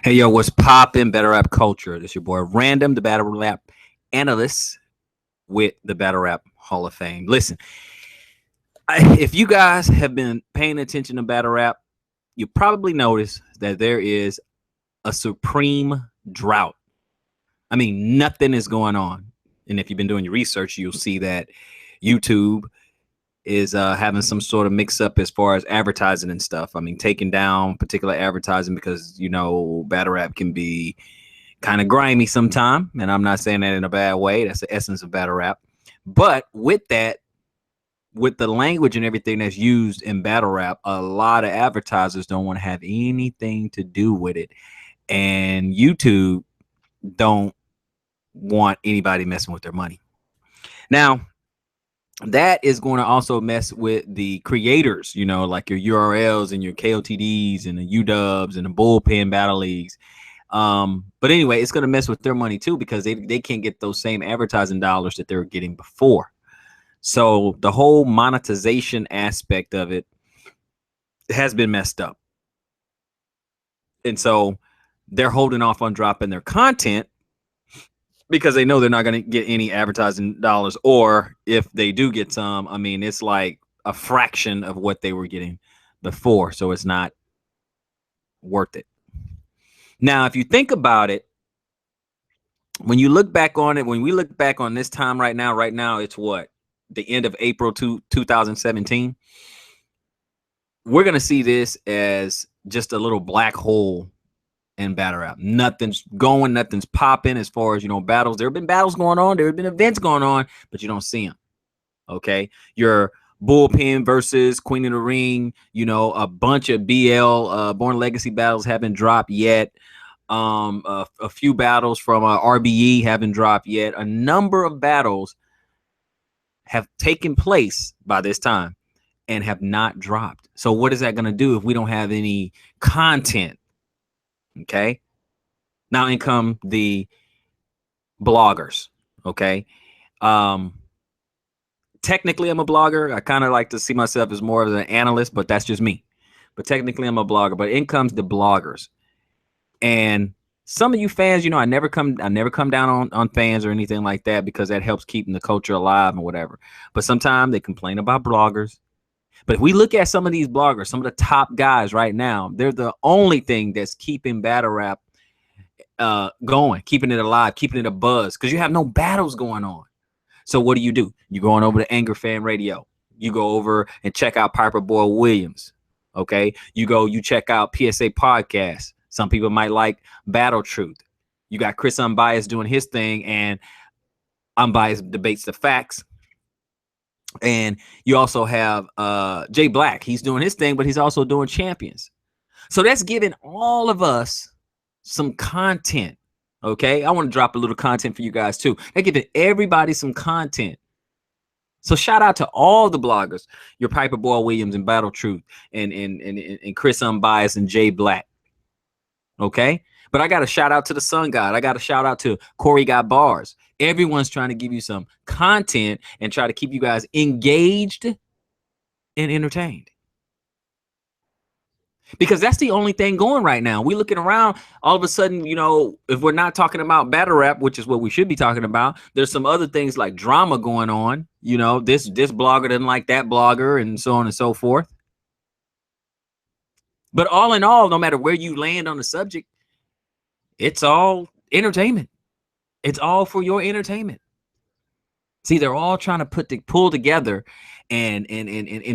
Hey yo, what's poppin'? Battle rap culture. This your boy Random, the battle rap analyst with the Battle Rap Hall of Fame. Listen, if you guys have been paying attention to battle rap, you probably noticed that there is a supreme drought. I mean, nothing is going on. And if you've been doing your research, you'll see that YouTube is having some sort of mix up as far as advertising and stuff. I mean, taking down particular advertising because battle rap can be kind of grimy sometime, and I'm not saying that in a bad way. That's the essence of battle rap. But with that, with the language and everything that's used in battle rap, a lot of advertisers don't want to have anything to do with it, and YouTube don't want anybody messing with their money. Now, that is going to also mess with the creators, like your URLs and your KOTDs and the UWs and the bullpen battle leagues. But anyway, it's going to mess with their money too, because they can't get those same advertising dollars that they were getting before. So the whole monetization aspect of it has been messed up. And so they're holding off on dropping their content because they know they're not going to get any advertising dollars, or if they do get some, I mean, it's like a fraction of what they were getting before. So it's not worth it. Now, if you think about it, when you look back on it, when we look back on this time right now, it's what? The end of April 2017. We're going to see this as just a little black hole in battle rap. Nothing's going, nothing's popping as far as, battles. There have been battles going on. There have been events going on, but you don't see them. Okay. Your bullpen versus Queen of the Ring, a bunch of BL Born Legacy battles haven't dropped yet. A few battles from RBE haven't dropped yet. A number of battles have taken place by this time and have not dropped. So what is that going to do if we don't have any content? Okay. Now in come the bloggers. Okay. Technically I'm a blogger. I kind of like to see myself as more of an analyst, but that's just me. But technically I'm a blogger. But in comes the bloggers. And some of you fans, I never come down on fans or anything like that, because that helps keeping the culture alive and whatever. But sometimes they complain about bloggers. But if we look at some of these bloggers, some of the top guys right now, they're the only thing that's keeping battle rap going, keeping it alive, keeping it a buzz, because you have no battles going on. So what do? You go on over to Anger Fan Radio. You go over and check out Piper Boy Williams. Okay. You check out PSA Podcast. Some people might like Battle Truth. You got Chris Unbiased doing his thing, and Unbiased Debates the Facts. And you also have Jay Black. He's doing his thing, but he's also doing Champions. So that's giving all of us some content. Okay. I want to drop a little content for you guys too. They're giving everybody some content. So shout out to all the bloggers, your Piper Boy Williams and Battle Truth and Chris Unbiased and Jay Black. Okay. But I got to shout out to the Sun God. I got to shout out to Corey Got Bars. Everyone's trying to give you some content and try to keep you guys engaged and entertained. Because that's the only thing going right now. We're looking around, all of a sudden, if we're not talking about battle rap, which is what we should be talking about, there's some other things like drama going on. This blogger doesn't like that blogger, and so on and so forth. But all in all, no matter where you land on the subject, it's all entertainment. It's all for your entertainment. See, they're all trying to pull together and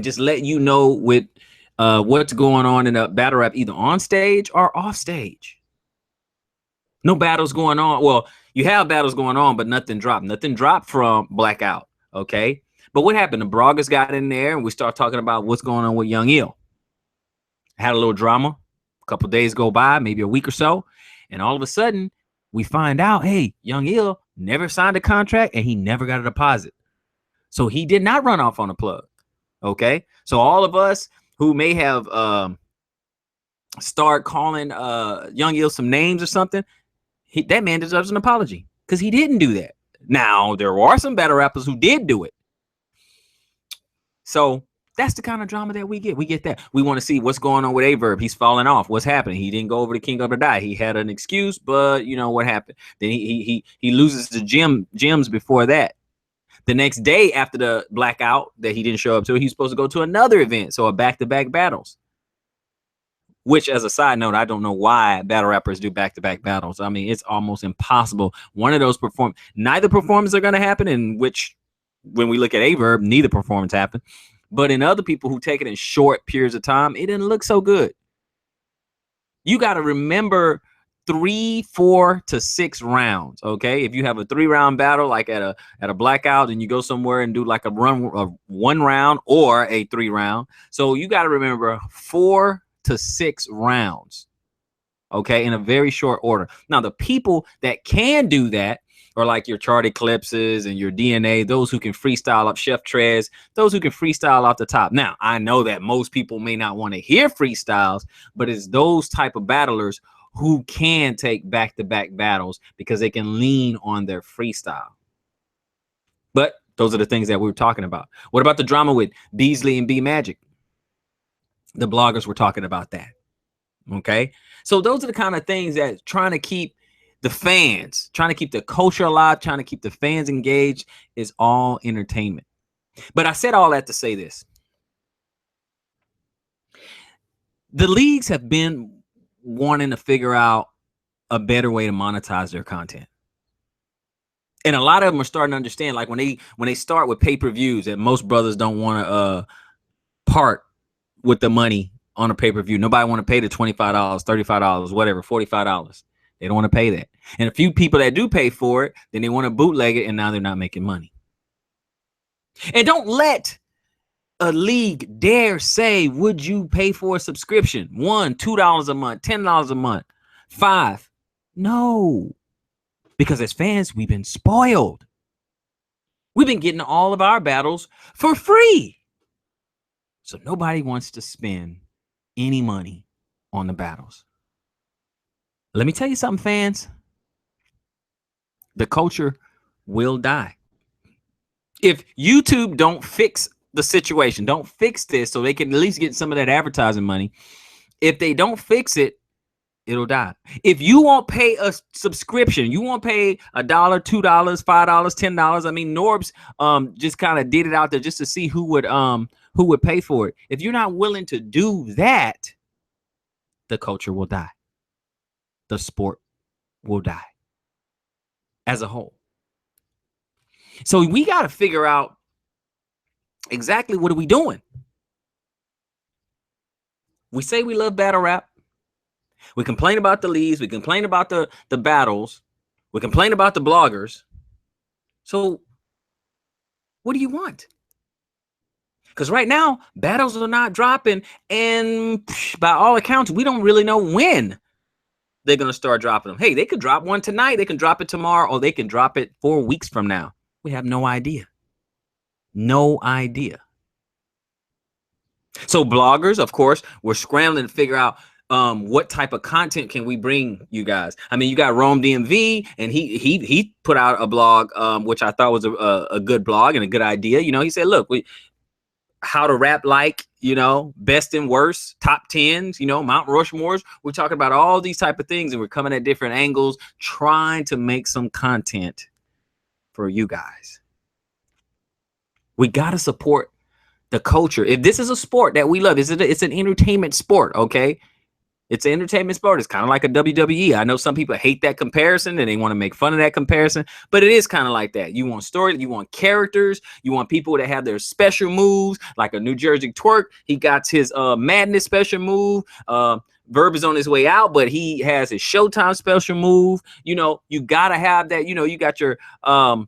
just let you know with what's going on in a battle rap, either on stage or off stage. No battles going on. Well, you have battles going on, but nothing dropped. Nothing dropped from Blackout. Okay. But what happened? The bloggers got in there and we start talking about what's going on with Young Ill. Had a little drama. A couple days go by, maybe a week or so. And all of a sudden, we find out, hey, Young Ill never signed a contract and he never got a deposit. So he did not run off on a plug. Okay. So all of us who may have start calling Young Ill some names or something, that man deserves an apology because he didn't do that. Now, there are some battle rappers who did do it. So That's the kind of drama that we get. We get that. We want to see what's going on with Averb. He's falling off. What's happening? He didn't go over to King of the Die. He had an excuse, but you know what happened. Then he loses the gems before that. The next day after the blackout that he didn't show up to, he's supposed to go to another event. So a back-to-back battles. Which, as a side note, I don't know why battle rappers do back-to-back battles. I mean, it's almost impossible. One of those neither performances are going to happen, in which, when we look at Averb, neither performance happened. But in other people who take it in short periods of time, it didn't look so good. You got to remember 3, 4 to 6 rounds. Okay, if you have a 3-round battle, like at a blackout, and you go somewhere and do like a 1 round or a 3-round, so you got to remember 4 to 6 rounds. Okay, in a very short order. Now, the people that can do that are like your Chart Eclipses and your DNA, those who can freestyle up Chef Trez, those who can freestyle off the top. Now, I know that most people may not want to hear freestyles, but it's those type of battlers who can take back-to-back battles because they can lean on their freestyle. But those are the things that we were talking about. What about the drama with Beasley and B Magic? The bloggers were talking about that. Okay, so those are the kind of things that trying to keep the fans, trying to keep the culture alive, trying to keep the fans engaged is all entertainment. But I said all that to say this. The leagues have been wanting to figure out a better way to monetize their content. And a lot of them are starting to understand, like when they start with pay-per-views, that most brothers don't want to part with the money on a pay-per-view. Nobody want to pay the $25, $35, whatever, $45. They don't want to pay that. And a few people that do pay for it, then they want to bootleg it, and now they're not making money. And don't let a league dare say, would you pay for a subscription? $1, $2 a month, $10 a month, $5. No. Because as fans, we've been spoiled. We've been getting all of our battles for free. So nobody wants to spend any money on the battles. Let me tell you something, fans. The culture will die. If YouTube don't fix the situation, don't fix this so they can at least get some of that advertising money. If they don't fix it, it'll die. If you won't pay a subscription, you won't pay $1, $2, $5, $10. I mean, Norbs just kind of did it out there just to see who would pay for it. If you're not willing to do that, the culture will die. The sport will die as a whole. So we got to figure out exactly what are we doing. We say we love battle rap. We complain about the leagues. We complain about the battles. We complain about the bloggers. So what do you want? Because right now, battles are not dropping. And by all accounts, we don't really know when they're going to start dropping them. Hey, they could drop one tonight. They can drop it tomorrow, or they can drop it 4 weeks from now. We have no idea. No idea. So bloggers, of course, we're scrambling to figure out what type of content can we bring you guys. I mean, you got Rome DMV, and he put out a blog, which I thought was a good blog and a good idea. You know, he said, look, how to rap like, you know, best and worst, top 10s, you know, Mount Rushmores. We're talking about all these type of things, and we're coming at different angles, trying to make some content for you guys. We got to support the culture. If this is a sport that we love, it's an entertainment sport, okay? It's an entertainment sport. It's kind of like a WWE. I know some people hate that comparison and they want to make fun of that comparison, but it is kind of like that. You want story, you want characters, you want people that have their special moves, like a New Jersey Twerk. He got his Madness special move. Verb is on his way out, but he has his Showtime special move. You know, you got to have that. You know, you got your Shotgun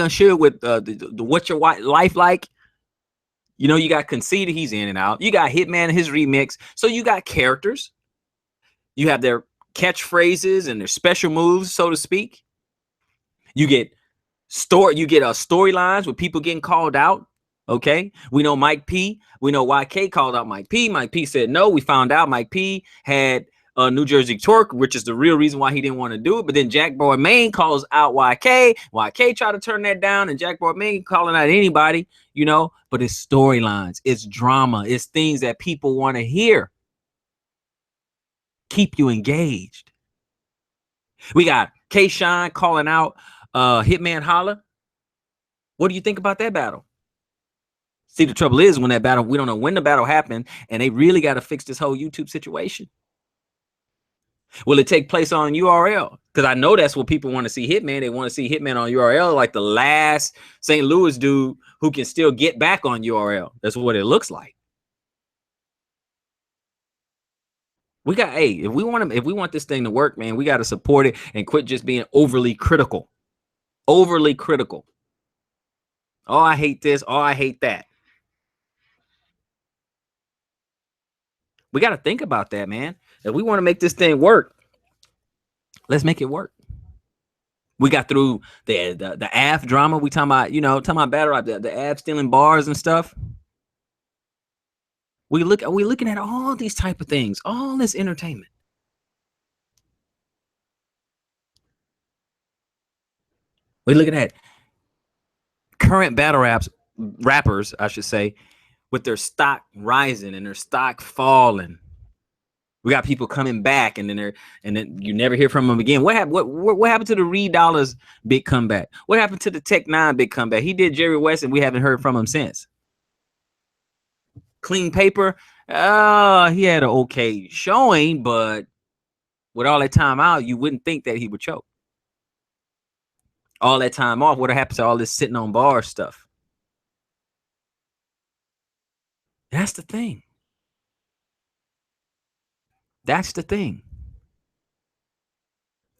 Suge with the What's Your Life Like. You know, you got Conceited, he's in and out. You got Hitman, his remix. So you got characters. You have their catchphrases and their special moves, so to speak. You get storylines with people getting called out. Okay. We know Mike P. We know YK called out Mike P. Mike P said no. We found out Mike P had New Jersey Twerk, which is the real reason why he didn't want to do it. But then Jack Boy Maine calls out YK. YK tried to turn that down, and Jack Boy Maine calling out anybody, you know. But it's storylines, it's drama, it's things that people want to hear. Keep you engaged. We got K Shine calling out Hitman Holla. What do you think about that battle? See, the trouble is when that battle, we don't know when the battle happened, and they really got to fix this whole YouTube situation. Will it take place on URL? Because I know that's what people want to see Hitman. They want to see Hitman on URL, like the last St. Louis dude who can still get back on URL. That's what it looks like. We got, hey, if we want this thing to work, man, we got to support it and quit just being overly critical. Overly critical. Oh, I hate this. Oh, I hate that. We got to think about that, man. If we want to make this thing work, let's make it work. We got through the AF drama. We talking about battle rap, the AF stealing bars and stuff. We're looking at all these type of things, all this entertainment. We're looking at current battle rappers, I should say, with their stock rising and their stock falling. We got people coming back, and then you never hear from them again. What happened to the Reed Dollars big comeback? What happened to the Tech Nine big comeback? He did Jerry West, and we haven't heard from him since. Clean Paper, he had an okay showing, but with all that time out, you wouldn't think that he would choke. All that time off, what happened to all this sitting on bar stuff? That's the thing. That's the thing.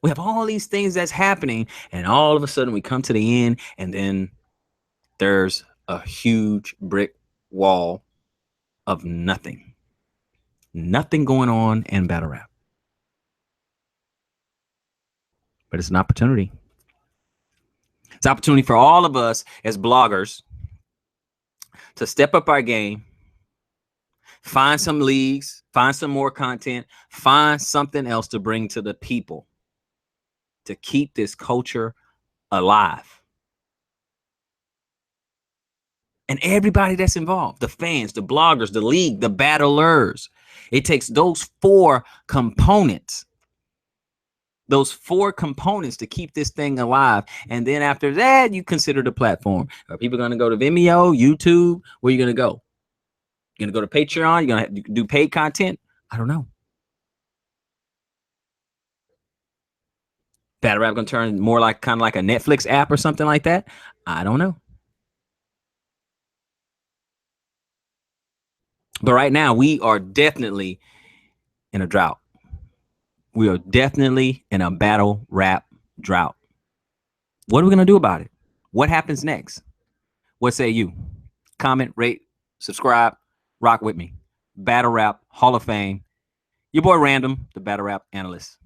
We have all these things that's happening, and all of a sudden we come to the end, and then there's a huge brick wall of nothing. Nothing going on in battle rap. But it's an opportunity. It's an opportunity for all of us as bloggers to step up our game, find some leagues, find some more content, find something else to bring to the people to keep this culture alive. And everybody that's involved, the fans, the bloggers, the league, the battlers, it takes those four components to keep this thing alive. And then after that, you consider the platform. Are people going to go to Vimeo, YouTube? Where are you going to go? You're going to go to Patreon? You're going to do paid content? I don't know. Battle rap going to turn more like kind of like a Netflix app or something like that? I don't know. But right now, we are definitely in a drought. We are definitely in a battle rap drought. What are we going to do about it? What happens next? What say you? Comment, rate, subscribe, rock with me. Battle Rap Hall of Fame. Your boy Random, the Battle Rap Analyst.